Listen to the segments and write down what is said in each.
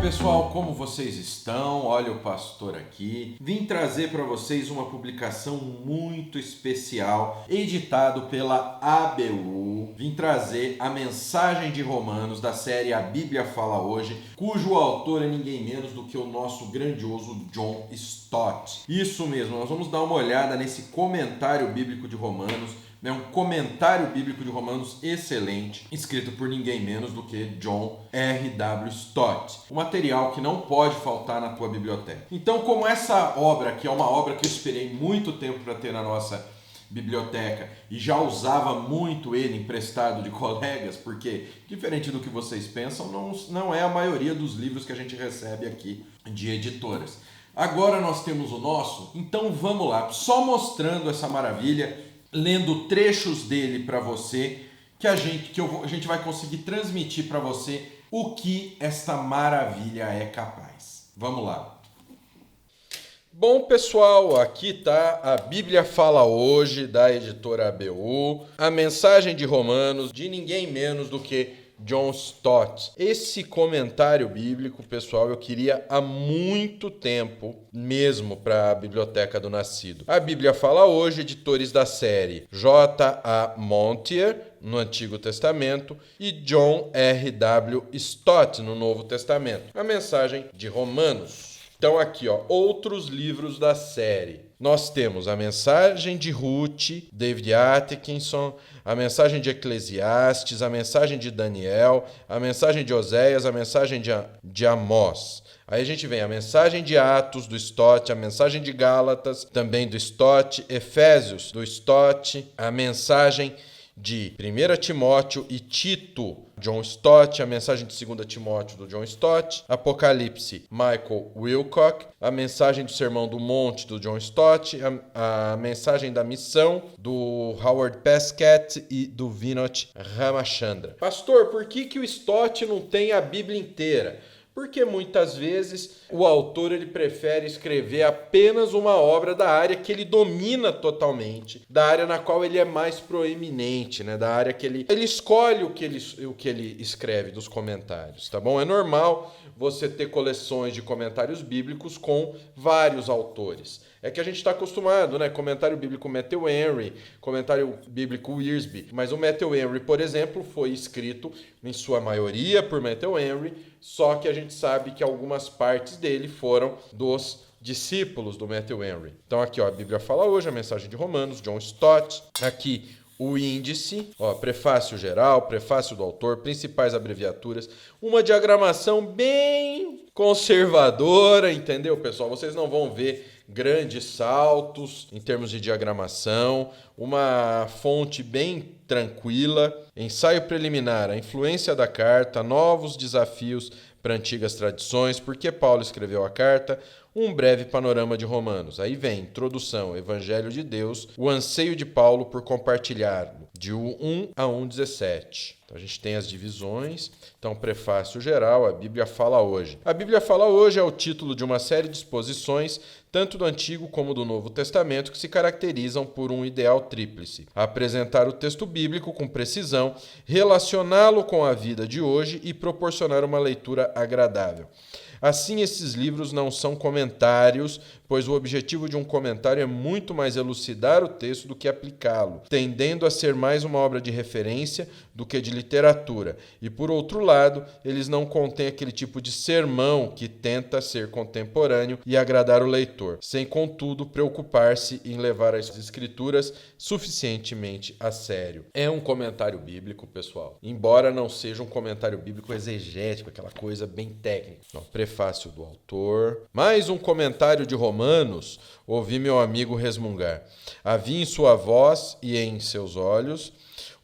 pessoal, como vocês estão? Olha o pastor aqui. Vim trazer para vocês uma publicação muito especial, editado pela ABU. Vim trazer a mensagem de Romanos da série A Bíblia Fala Hoje, cujo autor é ninguém menos do que o nosso grandioso John Stott. Isso mesmo, nós vamos dar uma olhada nesse comentário bíblico de Romanos. É um comentário bíblico de Romanos excelente, escrito por ninguém menos do que John R.W. Stott. Um material que não pode faltar na tua biblioteca. Então, como essa obra aqui é uma obra que eu esperei muito tempo para ter na nossa biblioteca e já usava muito ele emprestado de colegas, porque, diferente do que vocês pensam, não é a maioria dos livros que a gente recebe aqui de editoras. Agora nós temos o nosso, então vamos lá, só mostrando essa maravilha, lendo trechos dele para você, que a gente vai conseguir transmitir para você o que esta maravilha é capaz. Vamos lá. Bom, pessoal, aqui tá a Bíblia Fala Hoje, da editora ABU, a mensagem de Romanos, de ninguém menos do que John Stott. Esse comentário bíblico, pessoal, eu queria há muito tempo mesmo para a Biblioteca do Nascido. A Bíblia Fala Hoje, editores da série J.A. Montier, no Antigo Testamento, e John R.W. Stott, no Novo Testamento. A mensagem de Romanos. Então aqui, ó, outros livros da série. Nós temos a mensagem de Ruth, David Atkinson, a mensagem de Eclesiastes, a mensagem de Daniel, a mensagem de Oséias, a mensagem de Amós. Aí a gente vem a mensagem de Atos, do Stott, a mensagem de Gálatas, também do Stott, Efésios, do Stott, a mensagem de 1 Timóteo e Tito, John Stott, a mensagem de 2 Timóteo do John Stott, Apocalipse, Michael Wilcock, a mensagem do Sermão do Monte do John Stott, a mensagem da missão do Howard Pesquet e do Vinod Ramachandra. Pastor, por que o Stott não tem a Bíblia inteira? Porque muitas vezes o autor ele prefere escrever apenas uma obra da área que ele domina totalmente, da área na qual ele é mais proeminente, né? Da área que ele escolhe o que ele escreve dos comentários, tá bom? É normal você ter coleções de comentários bíblicos com vários autores. É que a gente está acostumado, né? Comentário bíblico Matthew Henry, comentário bíblico Wiersbe. Mas o Matthew Henry, por exemplo, foi escrito em sua maioria por Matthew Henry, só que a gente sabe que algumas partes dele foram dos discípulos do Matthew Henry. Então aqui, ó, a Bíblia Fala Hoje, a mensagem de Romanos, John Stott. Aqui o índice, ó, prefácio geral, prefácio do autor, principais abreviaturas, uma diagramação bem conservadora, entendeu, pessoal? Vocês não vão ver grandes saltos em termos de diagramação, uma fonte bem tranquila, ensaio preliminar, a influência da carta, novos desafios para antigas tradições, por que Paulo escreveu a carta, um breve panorama de Romanos. Aí vem introdução, Evangelho de Deus, o anseio de Paulo por compartilhar, de 1 a 1:17. Então a gente tem as divisões. Então, prefácio geral, a Bíblia Fala Hoje. A Bíblia Fala Hoje é o título de uma série de exposições, tanto do Antigo como do Novo Testamento, que se caracterizam por um ideal tríplice: apresentar o texto bíblico com precisão, relacioná-lo com a vida de hoje e proporcionar uma leitura agradável. Assim, esses livros não são comentários, pois o objetivo de um comentário é muito mais elucidar o texto do que aplicá-lo, tendendo a ser mais uma obra de referência do que de literatura. E, por outro lado, eles não contêm aquele tipo de sermão que tenta ser contemporâneo e agradar o leitor, sem, contudo, preocupar-se em levar as escrituras suficientemente a sério. É um comentário bíblico, pessoal, embora não seja um comentário bíblico exegético, aquela coisa bem técnica. Não, prefácio do autor. Mais um comentário de Romanos, ouvi meu amigo resmungar. Havia em sua voz e em seus olhos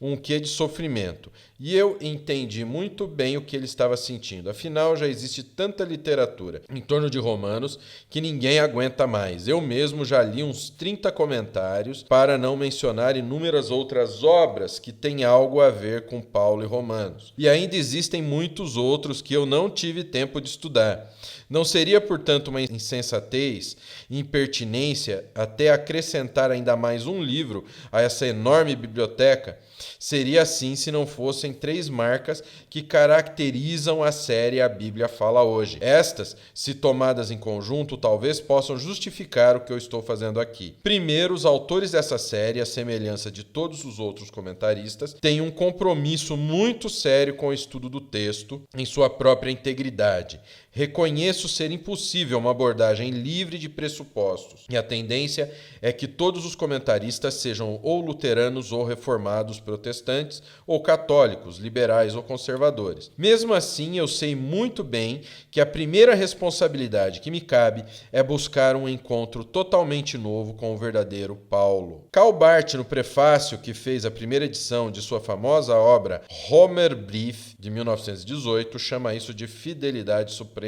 um quê de sofrimento, e eu entendi muito bem o que ele estava sentindo. Afinal, já existe tanta literatura em torno de Romanos que ninguém aguenta mais. Eu mesmo já li uns 30 comentários, para não mencionar inúmeras outras obras que têm algo a ver com Paulo e Romanos. E ainda existem muitos outros que eu não tive tempo de estudar. Não seria, portanto, uma insensatez, impertinência, até acrescentar ainda mais um livro a essa enorme biblioteca? Seria assim se não fossem 3 marcas que caracterizam a série A Bíblia Fala Hoje. Estas, se tomadas em conjunto, talvez possam justificar o que eu estou fazendo aqui. Primeiro, os autores dessa série, à semelhança de todos os outros comentaristas, têm um compromisso muito sério com o estudo do texto em sua própria integridade. Reconheço ser impossível uma abordagem livre de pressupostos, e a tendência é que todos os comentaristas sejam ou luteranos ou reformados protestantes, ou católicos, liberais ou conservadores. Mesmo assim, eu sei muito bem que a primeira responsabilidade que me cabe é buscar um encontro totalmente novo com o verdadeiro Paulo. Karl Barth, no prefácio que fez a primeira edição de sua famosa obra Römerbrief, de 1918, chama isso de fidelidade suprema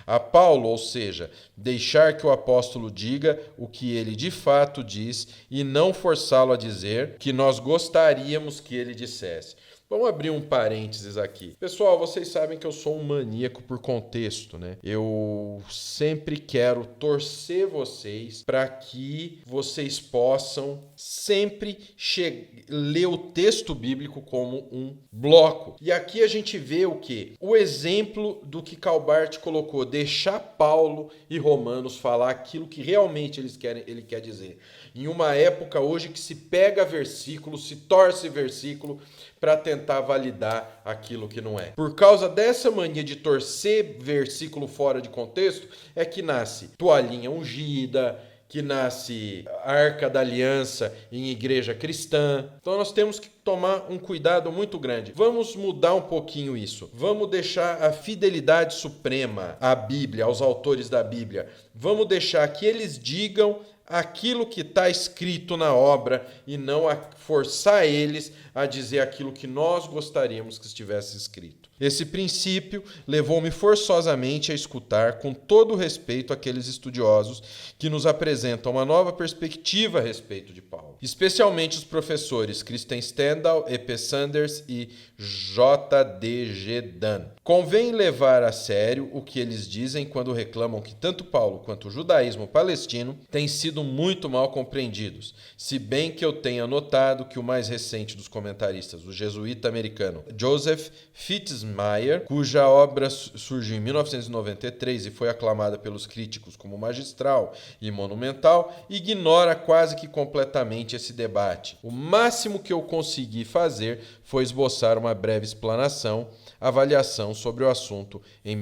a Paulo, ou seja, deixar que o apóstolo diga o que ele de fato diz e não forçá-lo a dizer que nós gostaríamos que ele dissesse. Vamos abrir um parênteses aqui. Pessoal, vocês sabem que eu sou um maníaco por contexto, né? Eu sempre quero torcer vocês para que vocês possam sempre ler o texto bíblico como um bloco. E aqui a gente vê o quê? O exemplo do que Karl Barth colocou, deixar Paulo e Romanos falar aquilo que realmente ele quer dizer. Em uma época hoje que se pega versículo, se torce versículo para tentar validar aquilo que não é. Por causa dessa mania de torcer versículo fora de contexto, é que nasce toalhinha ungida, que nasce Arca da Aliança em igreja cristã. Então nós temos que tomar um cuidado muito grande. Vamos mudar um pouquinho isso. Vamos deixar a fidelidade suprema à Bíblia, aos autores da Bíblia. Vamos deixar que eles digam aquilo que está escrito na obra e não a forçar eles a dizer aquilo que nós gostaríamos que estivesse escrito. Esse princípio levou-me forçosamente a escutar com todo o respeito aqueles estudiosos que nos apresentam uma nova perspectiva a respeito de Paulo, especialmente os professores Kristen Stendhal, E.P. Sanders e J.D.G. Dunn. Convém levar a sério o que eles dizem quando reclamam que tanto Paulo quanto o judaísmo palestino têm sido muito mal compreendidos, se bem que eu tenha notado que o mais recente dos comentaristas, o jesuíta americano Joseph Fitzmyer, cuja obra surgiu em 1993 e foi aclamada pelos críticos como magistral e monumental, ignora quase que completamente esse debate. O máximo que eu consegui fazer foi esboçar uma breve avaliação sobre o assunto em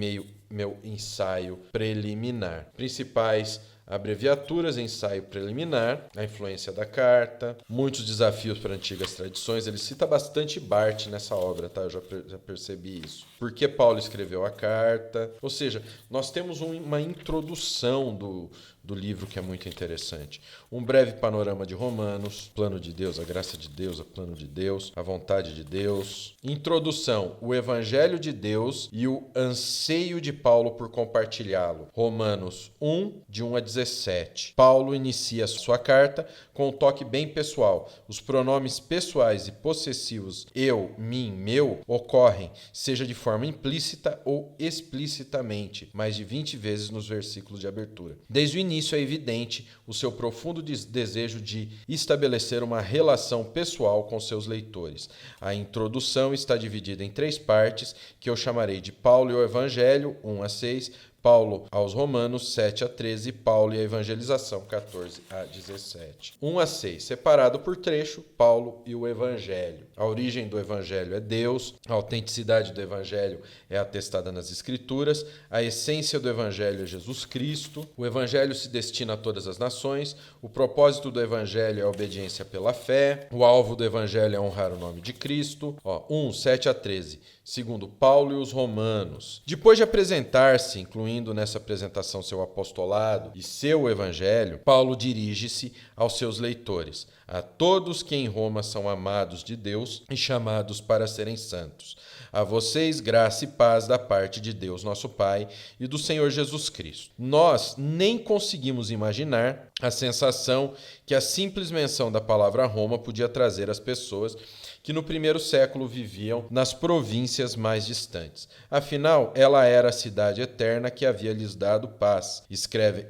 meu ensaio preliminar. Principais abreviaturas: ensaio preliminar, a influência da carta, muitos desafios para antigas tradições. Ele cita bastante Barth nessa obra, tá? Eu já percebi isso. Por que Paulo escreveu a carta? Ou seja, nós temos uma introdução do livro que é muito interessante. Um breve panorama de Romanos, plano de Deus, a graça de Deus, o plano de Deus, a vontade de Deus. Introdução, o evangelho de Deus e o anseio de Paulo por compartilhá-lo. Romanos 1, de 1 a 17. Paulo inicia sua carta com um toque bem pessoal. Os pronomes pessoais e possessivos eu, mim, meu ocorrem, seja de forma implícita ou explicitamente, mais de 20 vezes nos versículos de abertura. Desde o início é evidente o seu profundo desejo de estabelecer uma relação pessoal com seus leitores. A introdução está dividida em 3 partes, que eu chamarei de Paulo e o Evangelho, 1 a 6, Paulo aos Romanos, 7 a 13, Paulo e a Evangelização, 14 a 17. 1 a 6, separado por trecho, Paulo e o Evangelho. A origem do Evangelho é Deus, a autenticidade do Evangelho é atestada nas Escrituras, a essência do Evangelho é Jesus Cristo, o Evangelho se destina a todas as nações, o propósito do Evangelho é a obediência pela fé, o alvo do Evangelho é honrar o nome de Cristo. 1, 7 a 13. Segundo Paulo e os Romanos. Depois de apresentar-se, incluindo nessa apresentação seu apostolado e seu evangelho, Paulo dirige-se aos seus leitores, a todos que em Roma são amados de Deus e chamados para serem santos. A vocês, graça e paz da parte de Deus, nosso Pai, e do Senhor Jesus Cristo. Nós nem conseguimos imaginar a sensação que a simples menção da palavra Roma podia trazer às pessoas que no primeiro século viviam nas províncias mais distantes. Afinal, ela era a cidade eterna que havia lhes dado paz, escreve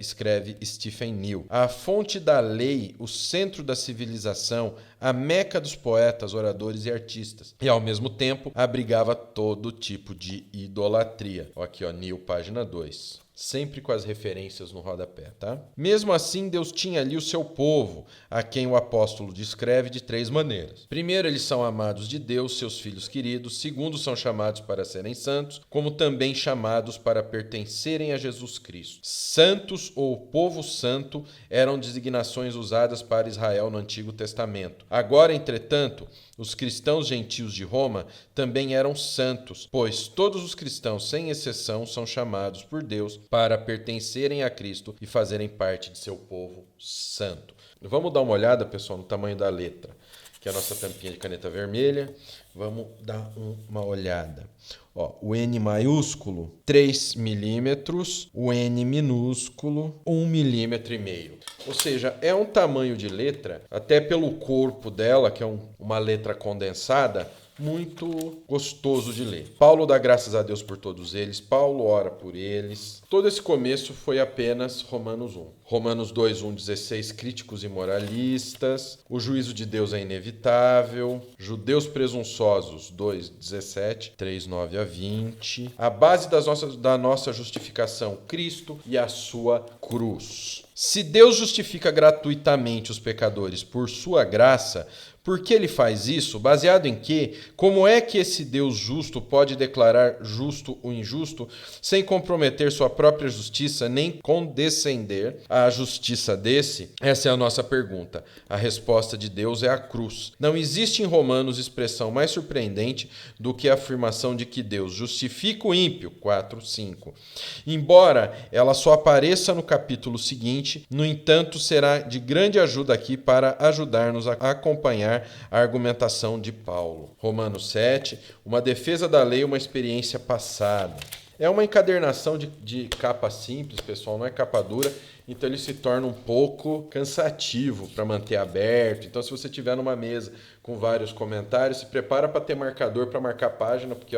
Stephen New. A fonte da lei, o centro da civilização, a meca dos poetas, oradores e artistas, e ao mesmo tempo abrigava todo tipo de idolatria. Aqui, New, página 2. Sempre com as referências no rodapé, tá? Mesmo assim, Deus tinha ali o seu povo, a quem o apóstolo descreve de 3 maneiras. Primeiro, eles são amados de Deus, seus filhos queridos. Segundo, são chamados para serem santos, como também chamados para pertencerem a Jesus Cristo. Santos ou povo santo eram designações usadas para Israel no Antigo Testamento. Agora, entretanto, os cristãos gentios de Roma também eram santos, pois todos os cristãos, sem exceção, são chamados por Deus para pertencerem a Cristo e fazerem parte de seu povo santo. Vamos dar uma olhada, pessoal, no tamanho da letra, que é a nossa tampinha de caneta vermelha. Vamos dar uma olhada. O N maiúsculo, 3 milímetros, o N minúsculo, 1,5 milímetro. Ou seja, é um tamanho de letra, até pelo corpo dela, que é uma letra condensada, muito gostoso de ler. Paulo dá graças a Deus por todos eles, Paulo ora por eles. Todo esse começo foi apenas Romanos 1. Romanos 2, 1, 16, críticos e moralistas. O juízo de Deus é inevitável. Judeus presunçosos, 2, 17, 3, 9 a 20. A base da nossa justificação, Cristo e a sua cruz. Se Deus justifica gratuitamente os pecadores por sua graça, por que ele faz isso? Baseado em quê? Como é que esse Deus justo pode declarar justo o injusto sem comprometer sua própria justiça, nem condescender à justiça desse? Essa é a nossa pergunta. A resposta de Deus é a cruz. Não existe em Romanos expressão mais surpreendente do que a afirmação de que Deus justifica o ímpio, 4, 5. Embora ela só apareça no capítulo seguinte, no entanto, será de grande ajuda aqui para ajudar-nos a acompanhar a argumentação de Paulo. Romanos 7, uma defesa da lei, uma experiência passada. É uma encadernação de capa simples, pessoal, não é capa dura, então ele se torna um pouco cansativo para manter aberto. Então, se você tiver numa mesa com vários comentários, se prepara para ter marcador para marcar a página, porque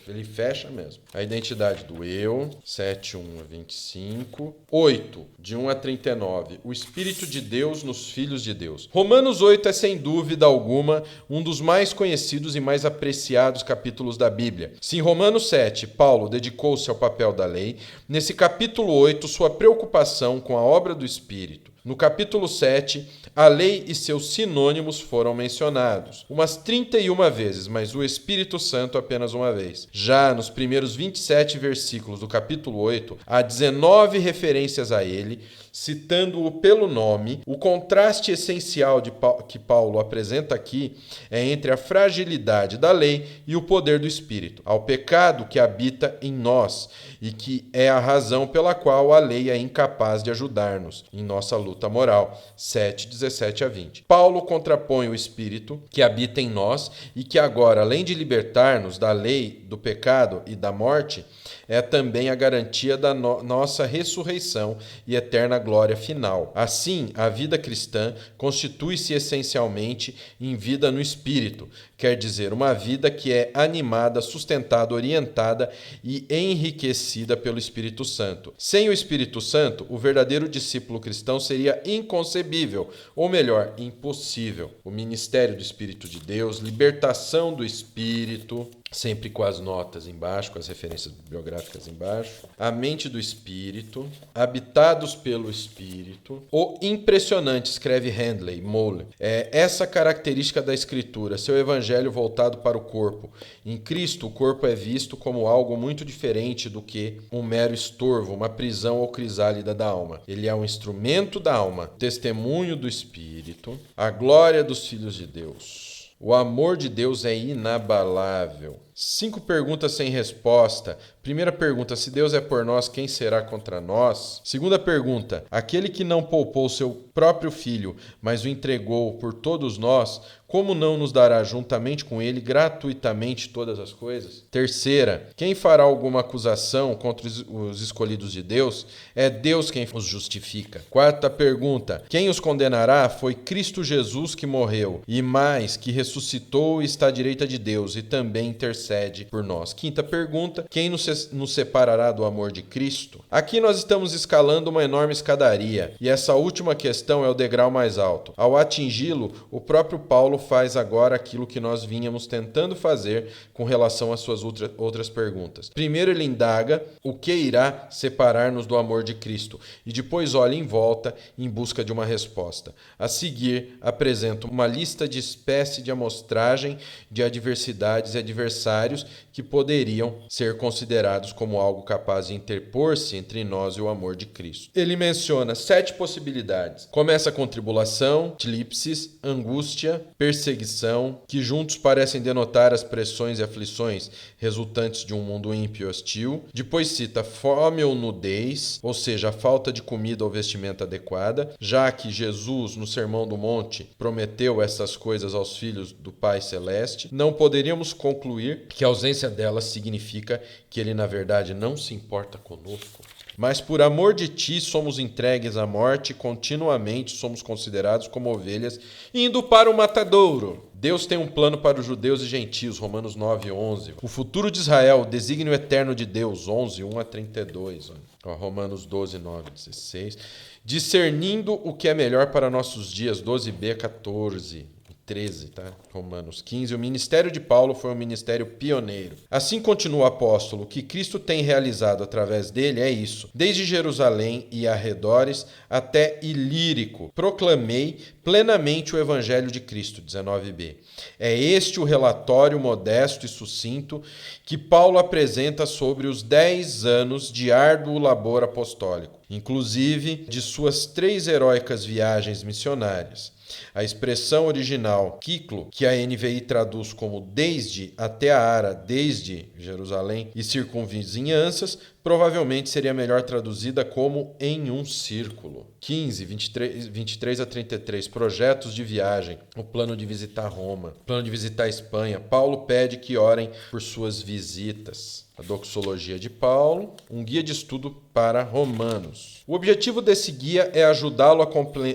ele fecha mesmo. A identidade do eu, 7, 1 a 25. 8, de 1 a 39. O Espírito de Deus nos filhos de Deus. Romanos 8 é, sem dúvida alguma, um dos mais conhecidos e mais apreciados capítulos da Bíblia. Se em Romanos 7, Paulo dedicou-se ao papel da lei, nesse capítulo 8, sua preocupação com a obra do Espírito. No capítulo 7, a lei e seus sinônimos foram mencionados, umas 31 vezes, mas o Espírito Santo apenas uma vez. Já nos primeiros 27 versículos do capítulo 8, há 19 referências a ele, citando-o pelo nome. O contraste essencial que Paulo apresenta aqui é entre a fragilidade da lei e o poder do Espírito, ao pecado que habita em nós e que é a razão pela qual a lei é incapaz de ajudar-nos em nossa luta moral. 7, 17 a 20. Paulo contrapõe o Espírito que habita em nós e que agora, além de libertar-nos da lei, do pecado e da morte, é também a garantia da nossa ressurreição e eterna glória final. Assim, a vida cristã constitui-se essencialmente em vida no Espírito, quer dizer, uma vida que é animada, sustentada, orientada e enriquecida pelo Espírito Santo. Sem o Espírito Santo, o verdadeiro discípulo cristão seria inconcebível, ou melhor, impossível. O ministério do Espírito de Deus, libertação do Espírito, sempre com as notas embaixo, com as referências bibliográficas embaixo. A mente do Espírito, habitados pelo Espírito. O impressionante, escreve Handley, Molle, é essa característica da Escritura, seu evangelho voltado para o corpo. Em Cristo, o corpo é visto como algo muito diferente do que um mero estorvo, uma prisão ou crisálida da alma. Ele é um instrumento da alma, testemunho do Espírito, a glória dos filhos de Deus. O amor de Deus é inabalável. 5 perguntas sem resposta. Primeira pergunta, se Deus é por nós, quem será contra nós? Segunda pergunta, aquele que não poupou seu próprio filho, mas o entregou por todos nós, como não nos dará juntamente com ele gratuitamente todas as coisas? Terceira, quem fará alguma acusação contra os escolhidos de Deus? É Deus quem os justifica. Quarta pergunta, quem os condenará? Foi Cristo Jesus que morreu, e mais, que ressuscitou e está à direita de Deus, e também intercede por nós. Quinta pergunta, quem nos nos separará do amor de Cristo? Aqui nós estamos escalando uma enorme escadaria, e essa última questão é o degrau mais alto. Ao atingi-lo, o próprio Paulo faz agora aquilo que nós vínhamos tentando fazer com relação às suas outras perguntas. Primeiro ele indaga o que irá separar-nos do amor de Cristo, e depois olha em volta em busca de uma resposta. A seguir, apresenta uma lista de espécie de amostragem de adversidades e adversários que poderiam ser considerados como algo capaz de interpor-se entre nós e o amor de Cristo. Ele menciona 7 possibilidades. Começa com tribulação, eclipses, angústia, perseguição, que juntos parecem denotar as pressões e aflições resultantes de um mundo ímpio e hostil. Depois cita fome ou nudez, ou seja, a falta de comida ou vestimenta adequada, já que Jesus, no Sermão do Monte, prometeu essas coisas aos filhos do Pai Celeste. Não poderíamos concluir que a ausência delas significa que ele, na verdade, não se importa conosco. Mas por amor de ti somos entregues à morte e continuamente somos considerados como ovelhas indo para o matadouro. Deus tem um plano para os judeus e gentios, Romanos 9:11. O futuro de Israel, o desígnio eterno de Deus, 11:1-32. Romanos 12:9-16. Discernindo o que é melhor para nossos dias, 12b, 14. 13, tá? Romanos 15. O ministério de Paulo foi um ministério pioneiro. Assim continua o apóstolo, o que Cristo tem realizado através dele é isso. Desde Jerusalém e arredores até Ilírico, proclamei plenamente o evangelho de Cristo, 19b. É este o relatório modesto e sucinto que Paulo apresenta sobre os 10 anos de árduo labor apostólico, inclusive de suas 3 heróicas viagens missionárias. A expressão original Kiklo, que a NVI traduz como desde até a Ara, desde Jerusalém e circunvizinhanças, provavelmente seria melhor traduzida como em um círculo. 15, 23-33, projetos de viagem, o plano de visitar Roma, o plano de visitar a Espanha. Paulo pede que orem por suas visitas. A doxologia de Paulo, um guia de estudo para romanos. O objetivo desse guia é ajudá-lo a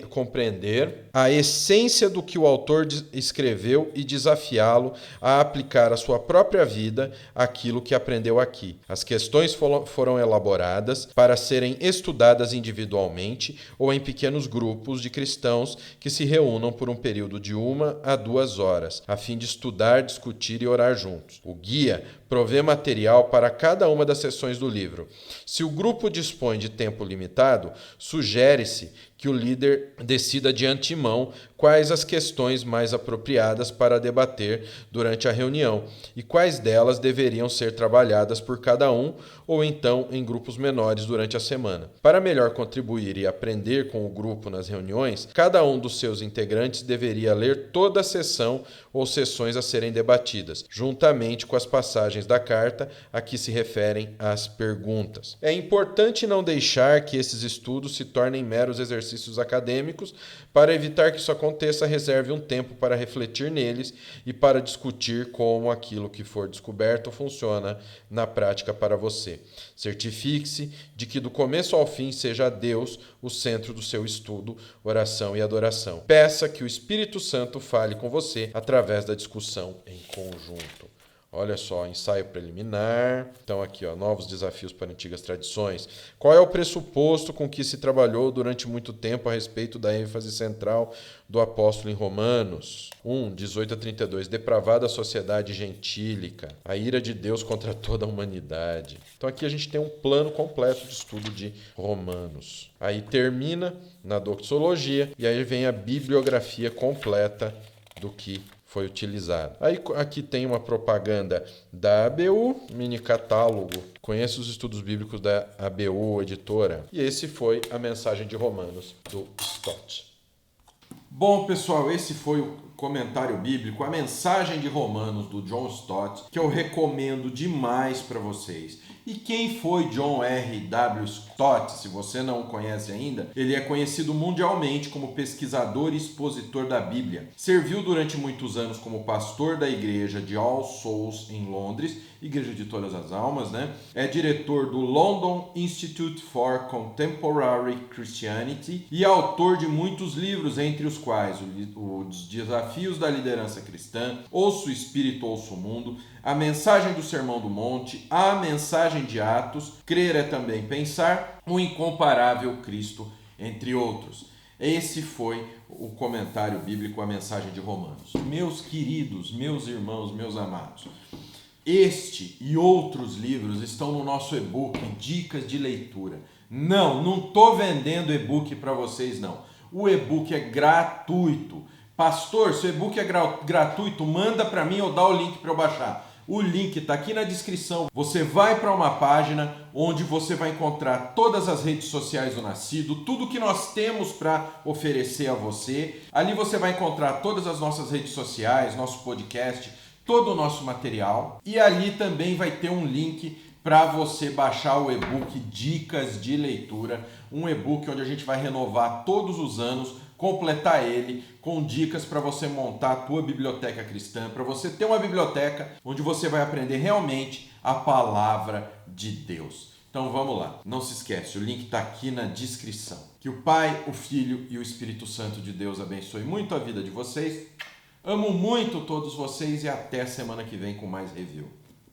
compreender a essência do que o autor escreveu e desafiá-lo a aplicar à sua própria vida aquilo que aprendeu aqui. As questões foram elaboradas para serem estudadas individualmente ou em pequenos grupos de cristãos que se reúnam por um período de 1 a 2 horas, a fim de estudar, discutir e orar juntos. O guia provê material para cada uma das sessões do livro. Se o grupo dispõe de tempo limitado, sugere-se que o líder decida de antemão quais as questões mais apropriadas para debater durante a reunião e quais delas deveriam ser trabalhadas por cada um ou então em grupos menores durante a semana. Para melhor contribuir e aprender com o grupo nas reuniões, cada um dos seus integrantes deveria ler toda a sessão ou sessões a serem debatidas, juntamente com as passagens da carta a que se referem as perguntas. É importante não deixar que esses estudos se tornem meros exercícios acadêmicos. Para evitar que isso aconteça, reserve um tempo para refletir neles e para discutir como aquilo que for descoberto funciona na prática para você. Certifique-se de que do começo ao fim seja Deus o centro do seu estudo, oração e adoração. Peça que o Espírito Santo fale com você através da discussão em conjunto. Olha só, ensaio preliminar. Então aqui, novos desafios para antigas tradições. Qual é o pressuposto com que se trabalhou durante muito tempo a respeito da ênfase central do apóstolo em Romanos? 18-32. Depravada sociedade gentílica. A ira de Deus contra toda a humanidade. Então aqui a gente tem um plano completo de estudo de Romanos. Aí termina na doxologia e aí vem a bibliografia completa do que foi utilizado. Aí aqui tem uma propaganda da ABU, mini catálogo. Conheça os estudos bíblicos da ABU, editora. E esse foi a mensagem de Romanos do Stott. Bom, pessoal, esse foi o comentário bíblico, a mensagem de Romanos do John Stott, que eu recomendo demais para vocês. E quem foi John R. W. Stott? Se você não o conhece ainda, ele é conhecido mundialmente como pesquisador e expositor da Bíblia. Serviu durante muitos anos como pastor da igreja de All Souls em Londres, Igreja de Todas as Almas, né? É diretor do London Institute for Contemporary Christianity e autor de muitos livros, entre os quais Os Desafios Desafios da Liderança Cristã, Ouça o Espírito, Ouça o Mundo, a Mensagem do Sermão do Monte, a Mensagem de Atos, Crer é Também Pensar, O Incomparável Cristo, entre outros. Esse foi o comentário bíblico, a mensagem de Romanos. Meus queridos, meus irmãos, meus amados, este e outros livros estão no nosso e-book Dicas de Leitura. Não estou vendendo e-book para vocês, não. O e-book é gratuito. Pastor, se o e-book é gratuito, manda para mim ou dá o link para eu baixar. O link está aqui na descrição. Você vai para uma página onde você vai encontrar todas as redes sociais do Nascido, tudo que nós temos para oferecer a você. Ali você vai encontrar todas as nossas redes sociais, nosso podcast, todo o nosso material. E ali também vai ter um link para você baixar o e-book Dicas de Leitura, um e-book onde a gente vai renovar todos os anos, completar ele com dicas para você montar a tua biblioteca cristã, para você ter uma biblioteca onde você vai aprender realmente a palavra de Deus. Então vamos lá, não se esquece, o link está aqui na descrição. Que o Pai, o Filho e o Espírito Santo de Deus abençoe muito a vida de vocês. Amo muito todos vocês e até semana que vem com mais review.